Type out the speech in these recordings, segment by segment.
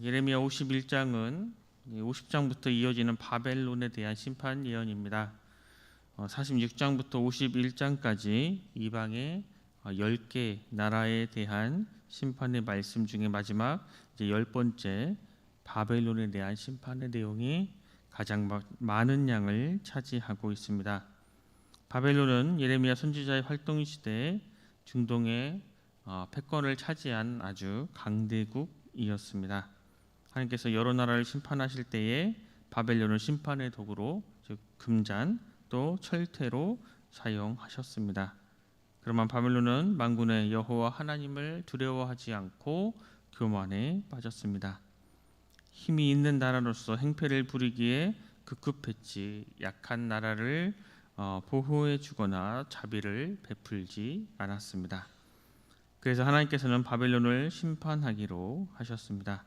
예레미야 51장은 50장부터 이어지는 바벨론에 대한 심판 예언입니다. 46장부터 51장까지 이방의 10개 나라에 대한 심판의 말씀 중에 마지막 이제 10번째 바벨론에 대한 심판의 내용이 가장 많은 양을 차지하고 있습니다. 바벨론은 예레미야 선지자의 활동 시대에 중동의 패권을 차지한 아주 강대국이었습니다. 하나님께서 여러 나라를 심판하실 때에 바벨론을 심판의 도구로, 즉 금잔 또 철퇴로 사용하셨습니다. 그러면 바벨론은 만군의 여호와 하나님을 두려워하지 않고 교만에 빠졌습니다. 힘이 있는 나라로서 행패를 부리기에 급급했지 약한 나라를 보호해 주거나 자비를 베풀지 않았습니다. 그래서 하나님께서는 바벨론을 심판하기로 하셨습니다.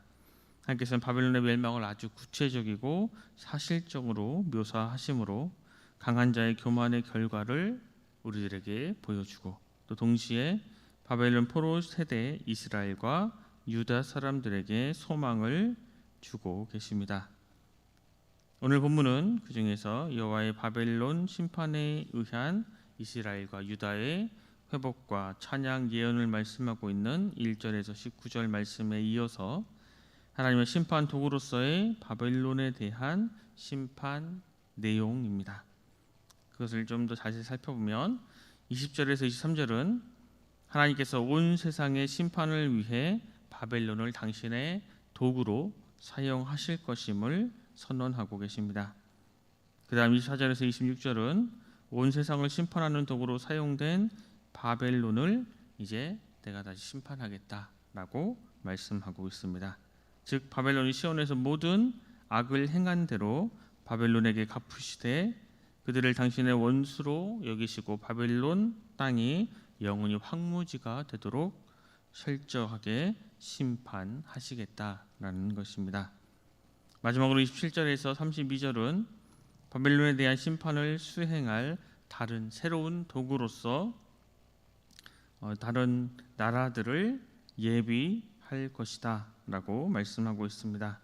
하나님께서는 바벨론의 멸망을 아주 구체적이고 사실적으로 묘사하심으로 강한 자의 교만의 결과를 우리들에게 보여주고, 또 동시에 바벨론 포로 세대 이스라엘과 유다 사람들에게 소망을 주고 계십니다. 오늘 본문은 그 중에서 여호와의 바벨론 심판에 의한 이스라엘과 유다의 회복과 찬양 예언을 말씀하고 있는 1절에서 19절 말씀에 이어서 하나님의 심판 도구로서의 바벨론에 대한 심판 내용입니다. 그것을 좀 더 자세히 살펴보면 20절에서 23절은 하나님께서 온 세상의 심판을 위해 바벨론을 당신의 도구로 사용하실 것임을 선언하고 계십니다. 그 다음 24절에서 26절은 온 세상을 심판하는 도구로 사용된 바벨론을 이제 내가 다시 심판하겠다라고 말씀하고 있습니다. 즉 바벨론이 시온에서 모든 악을 행한 대로 바벨론에게 갚으시되 그들을 당신의 원수로 여기시고 바벨론 땅이 영원히 황무지가 되도록 철저하게 심판하시겠다라는 것입니다. 마지막으로 27절에서 32절은 바벨론에 대한 심판을 수행할 다른 새로운 도구로서 다른 나라들을 예비할 것이다 라고 말씀하고 있습니다.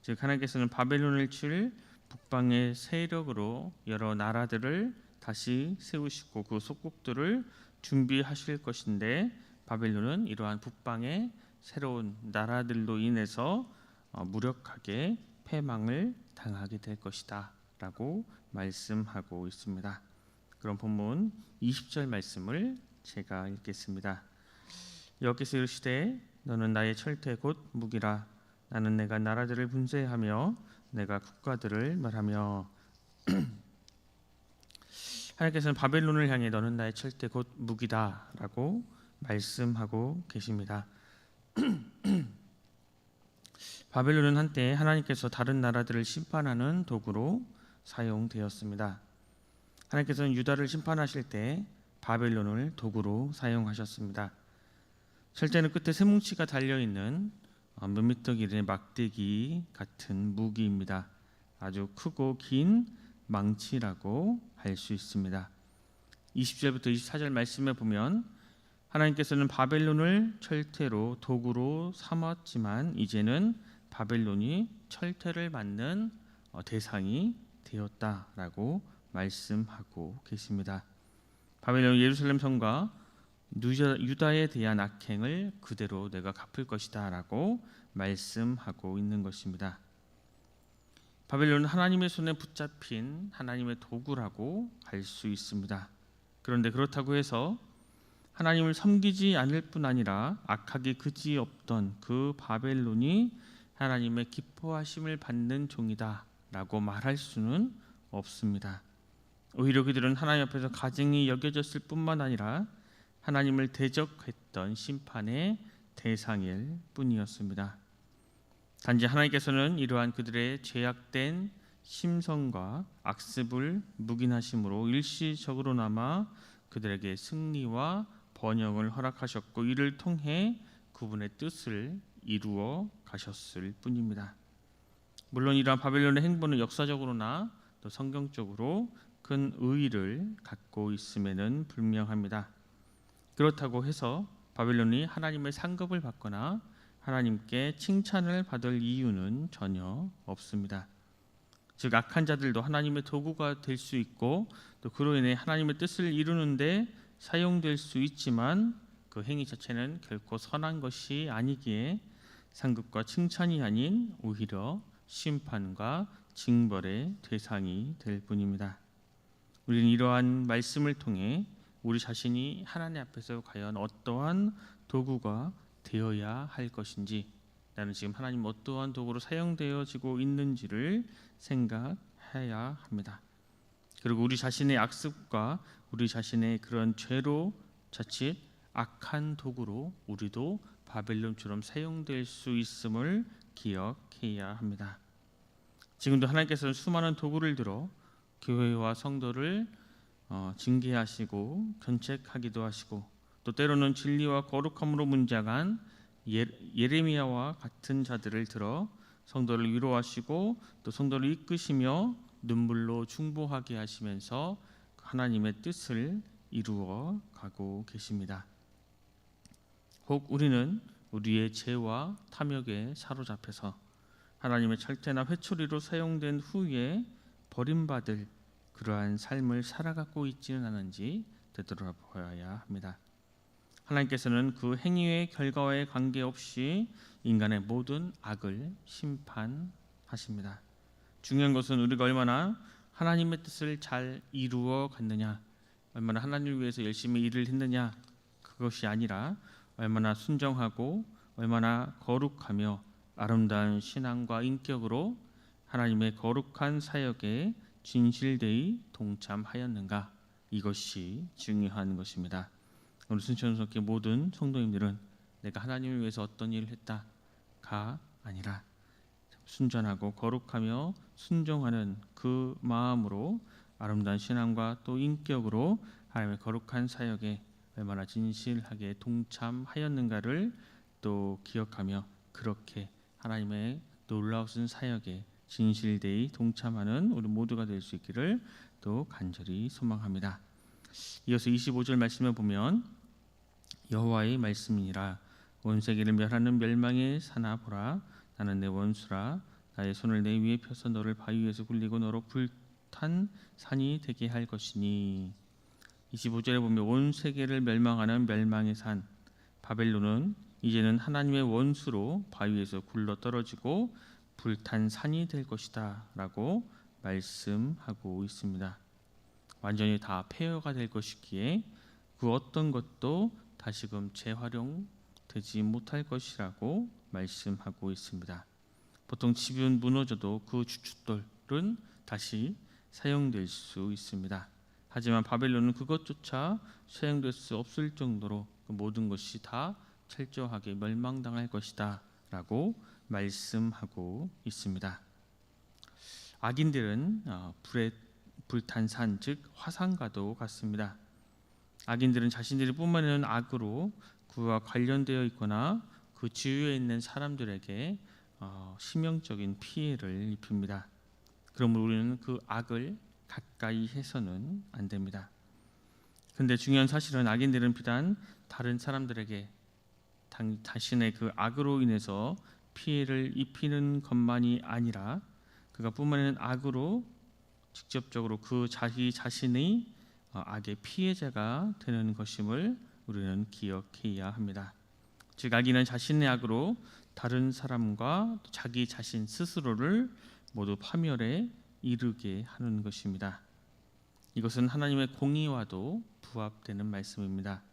즉 하나님께서는 바벨론을 칠 북방의 세력으로 여러 나라들을 다시 세우시고 그 속국들을 준비하실 것인데, 바벨론은 이러한 북방의 새로운 나라들로 인해서 무력하게 패망을 당하게 될 것이다 라고 말씀하고 있습니다. 그럼 본문 20절 말씀을 제가 읽겠습니다. 여호와께서 이르시되 너는 나의 철퇴 곧 무기라. 나는 내가 나라들을 분쇄하며 내가 국가들을 멸하며. 하나님께서는 바벨론을 향해 너는 나의 철퇴 곧 무기다 라고 말씀하고 계십니다. 바벨론은 한때 하나님께서 다른 나라들을 심판하는 도구로 사용되었습니다. 하나님께서는 유다를 심판하실 때 바벨론을 도구로 사용하셨습니다. 철퇴는 끝에 쇠뭉치가 달려있는 몇 미터 길이의 막대기 같은 무기입니다. 아주 크고 긴 망치라고 할 수 있습니다. 20절부터 24절 말씀에 보면 하나님께서는 바벨론을 철퇴로 도구로 삼았지만 이제는 바벨론이 철퇴를 맞는 대상이 되었다라고 말씀하고 계십니다. 바벨론 예루살렘 성과 유다에 대한 악행을 그대로 내가 갚을 것이다 라고 말씀하고 있는 것입니다. 바벨론은 하나님의 손에 붙잡힌 하나님의 도구라고 할 수 있습니다. 그런데 그렇다고 해서 하나님을 섬기지 않을 뿐 아니라 악하기 그지없던 그 바벨론이 하나님의 기뻐하심을 받는 종이다 라고 말할 수는 없습니다. 오히려 그들은 하나님 앞에서 가증히 여겨졌을 뿐만 아니라 하나님을 대적했던 심판의 대상일 뿐이었습니다. 단지 하나님께서는 이러한 그들의 죄악된 심성과 악습을 묵인하심으로 일시적으로나마 그들에게 승리와 번영을 허락하셨고 이를 통해 그분의 뜻을 이루어 가셨을 뿐입니다. 물론 이러한 바벨론의 행보는 역사적으로나 또 성경적으로 큰 의의를 갖고 있음에는 불명합니다. 그렇다고 해서 바벨론이 하나님의 상급을 받거나 하나님께 칭찬을 받을 이유는 전혀 없습니다. 즉 악한 자들도 하나님의 도구가 될 수 있고 또 그로 인해 하나님의 뜻을 이루는데 사용될 수 있지만 그 행위 자체는 결코 선한 것이 아니기에 상급과 칭찬이 아닌 오히려 심판과 징벌의 대상이 될 뿐입니다. 우리는 이러한 말씀을 통해 우리 자신이 하나님 앞에서 과연 어떠한 도구가 되어야 할 것인지, 나는 지금 하나님 어떠한 도구로 사용되어지고 있는지를 생각해야 합니다. 그리고 우리 자신의 악습과 우리 자신의 그런 죄로 자칫 악한 도구로 우리도 바벨론처럼 사용될 수 있음을 기억해야 합니다. 지금도 하나님께서는 수많은 도구를 들어 교회와 성도를 징계하시고 견책하기도 하시고 또 때로는 진리와 거룩함으로 문장한 예레미야와 같은 자들을 들어 성도를 위로하시고 또 성도를 이끄시며 눈물로 중보하게 하시면서 하나님의 뜻을 이루어 가고 계십니다. 혹 우리는 우리의 죄와 탐욕에 사로잡혀서 하나님의 절대나 회초리로 사용된 후에 버림받을 그러한 삶을 살아가고 있지는 않은지 되돌아보아야 합니다. 하나님께서는 그 행위의 결과에 관계없이 인간의 모든 악을 심판하십니다. 중요한 것은 우리가 얼마나 하나님의 뜻을 잘 이루어 갔느냐, 얼마나 하나님을 위해서 열심히 일을 했느냐, 그것이 아니라 얼마나 순정하고 얼마나 거룩하며 아름다운 신앙과 인격으로 하나님의 거룩한 사역에 진실되이 동참하였는가, 이것이 중요한 것입니다. 오늘 순천스럽게 모든 성도님들은 내가 하나님을 위해서 어떤 일을 했다가 아니라 순전하고 거룩하며 순종하는 그 마음으로 아름다운 신앙과 또 인격으로 하나님의 거룩한 사역에 얼마나 진실하게 동참하였는가를 또 기억하며 그렇게 하나님의 놀라우신 사역에 진실되이 동참하는 우리 모두가 될 수 있기를 또 간절히 소망합니다. 이어서 25절 말씀을 보면 여호와의 말씀이니라 온 세계를 멸하는 멸망의 사나 보라 나는 내 원수라 나의 손을 내 위에 펴서 너를 바위 위에서 굴리고 너로 불탄 산이 되게 할 것이니. 25절에 보면 온 세계를 멸망하는 멸망의 산 바벨론은 이제는 하나님의 원수로 바위에서 굴러 떨어지고 불탄 산이 될 것이다 라고 말씀하고 있습니다. 완전히 다 폐허가 될 것이기에 그 어떤 것도 다시금 재활용되지 못할 것이라고 말씀하고 있습니다. 보통 집은 무너져도 그 주춧돌은 다시 사용될 수 있습니다. 하지만 바벨론은 그것조차 사용될 수 없을 정도로 그 모든 것이 다 철저하게 멸망당할 것이다 라고 말씀하고 있습니다. 악인들은 불에 불탄 산, 즉 화산과도 같습니다. 악인들은 자신들이 뿜어내는 악으로 그와 관련되어 있거나 그 주위에 있는 사람들에게 심형적인 피해를 입힙니다. 그러므로 우리는 그 악을 가까이 해서는 안 됩니다. 그런데 중요한 사실은 악인들은 비단 다른 사람들에게 자신의 그 악으로 인해서 피해를 입히는 것만이 아니라 그가 뿜어내는 악으로 직접적으로 그 자기 자신의 악의 피해자가 되는 것임을 우리는 기억해야 합니다. 즉 악인은 자신의 악으로 다른 사람과 자기 자신 스스로를 모두 파멸에 이르게 하는 것입니다. 이것은 하나님의 공의와도 부합되는 말씀입니다.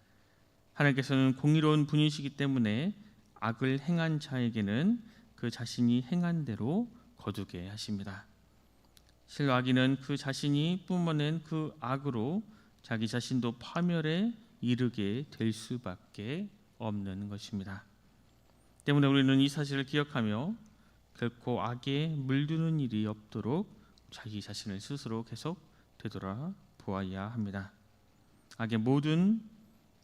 하나님께서는 공의로운 분이시기 때문에 악을 행한 자에게는 그 자신이 행한 대로 거두게 하십니다. 실로 악인은 그 자신이 뿜어낸 그 악으로 자기 자신도 파멸에 이르게 될 수밖에 없는 것입니다. 때문에 우리는 이 사실을 기억하며 결코 악에 물드는 일이 없도록 자기 자신을 스스로 계속 되돌아보아야 합니다. 악의 모든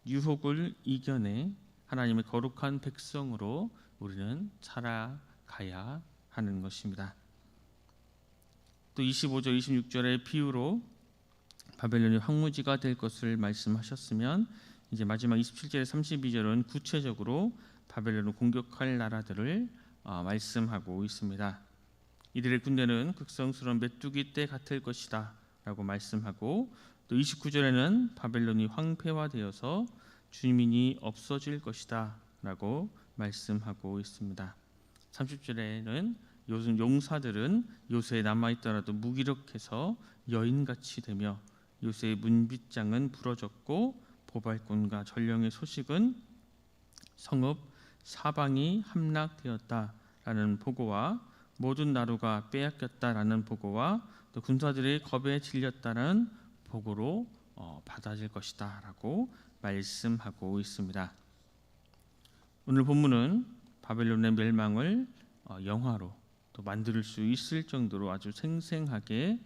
유혹을 이겨내 하나님의 거룩한 백성으로 우리는 살아가야 하는 것입니다. 또 25절, 26절의 비유로 바벨론이 황무지가 될 것을 말씀하셨으면 이제 마지막 27절에 32절은 구체적으로 바벨론을 공격할 나라들을 말씀하고 있습니다. 이들의 군대는 극성스러운 메뚜기 떼 같을 것이다 라고 말씀하고, 또 29절에는 바벨론이 황폐화되어서 주민이 없어질 것이다 라고 말씀하고 있습니다. 30절에는 요즘 용사들은 요새에 남아있더라도 무기력해서 여인같이 되며 요새의 문빗장은 부러졌고 보발꾼과 전령의 소식은 성읍 사방이 함락되었다라는 보고와 모든 나루가 빼앗겼다라는 보고와 또 군사들의 겁에 질렸다는 보고로 받아질 것이다라고 말씀하고 있습니다. 오늘 본문은 바벨론의 멸망을 영화로 또 만들 수 있을 정도로 아주 생생하게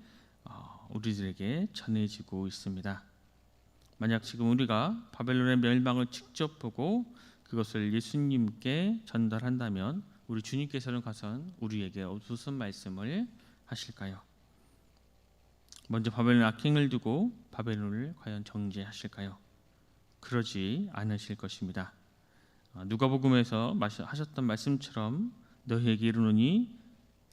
우리들에게 전해지고 있습니다. 만약 지금 우리가 바벨론의 멸망을 직접 보고 그것을 예수님께 전달한다면 우리 주님께서는 가선 우리에게 무슨 말씀을 하실까요? 먼저 바벨론 악행을 두고 바벨론을 과연 정죄하실까요? 그러지 않으실 것입니다. 누가복음에서 하셨던 말씀처럼 너희에게 이르노니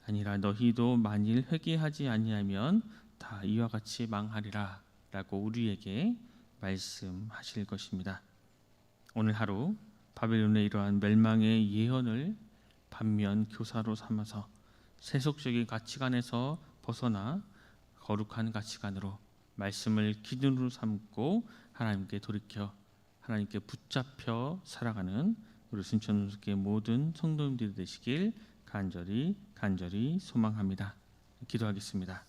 아니라 너희도 만일 회개하지 아니하면 다 이와 같이 망하리라 라고 우리에게 말씀하실 것입니다. 오늘 하루 바벨론의 이러한 멸망의 예언을 반면 교사로 삼아서 세속적인 가치관에서 벗어나 거룩한 가치관으로 말씀을 기준으로 삼고 하나님께 돌이켜 하나님께 붙잡혀 살아가는 우리 순천교회 모든 성도님들이 되시길 간절히 소망합니다. 기도하겠습니다.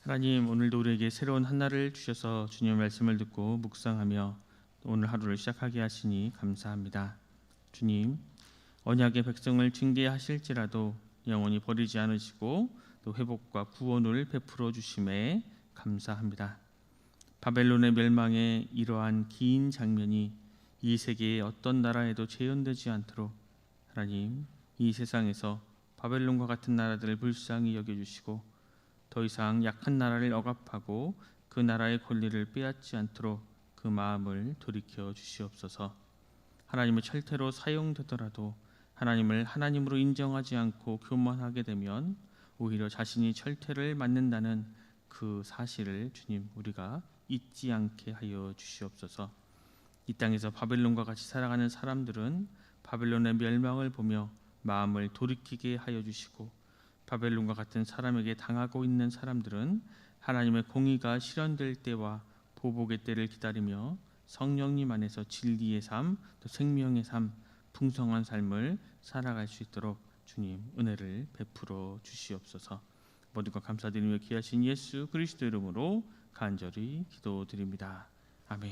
하나님, 오늘도 우리에게 새로운 한 날을 주셔서 주님의 말씀을 듣고 묵상하며 오늘 하루를 시작하게 하시니 감사합니다. 주님, 언약의 백성을 징계하실지라도 영원히 버리지 않으시고 또 회복과 구원을 베풀어 주심에 감사합니다. 바벨론의 멸망의 이러한 긴 장면이 이 세계의 어떤 나라에도 재현되지 않도록 하나님, 이 세상에서 바벨론과 같은 나라들을 불쌍히 여겨주시고 더 이상 약한 나라를 억압하고 그 나라의 권리를 빼앗지 않도록 그 마음을 돌이켜 주시옵소서. 하나님의 철퇴로 사용되더라도 하나님을 하나님으로 인정하지 않고 교만하게 되면 오히려 자신이 철퇴를 맞는다는 그 사실을 주님 우리가 잊지 않게 하여 주시옵소서. 이 땅에서 바벨론과 같이 살아가는 사람들은 바벨론의 멸망을 보며 마음을 돌이키게 하여 주시고, 바벨론과 같은 사람에게 당하고 있는 사람들은 하나님의 공의가 실현될 때와 보복의 때를 기다리며 성령님 안에서 진리의 삶, 또 생명의 삶, 풍성한 삶을 살아갈 수 있도록 주님 은혜를 베풀어 주시옵소서. 모두가 감사드리며 귀하신 예수 그리스도 이름으로 간절히 기도드립니다. 아멘.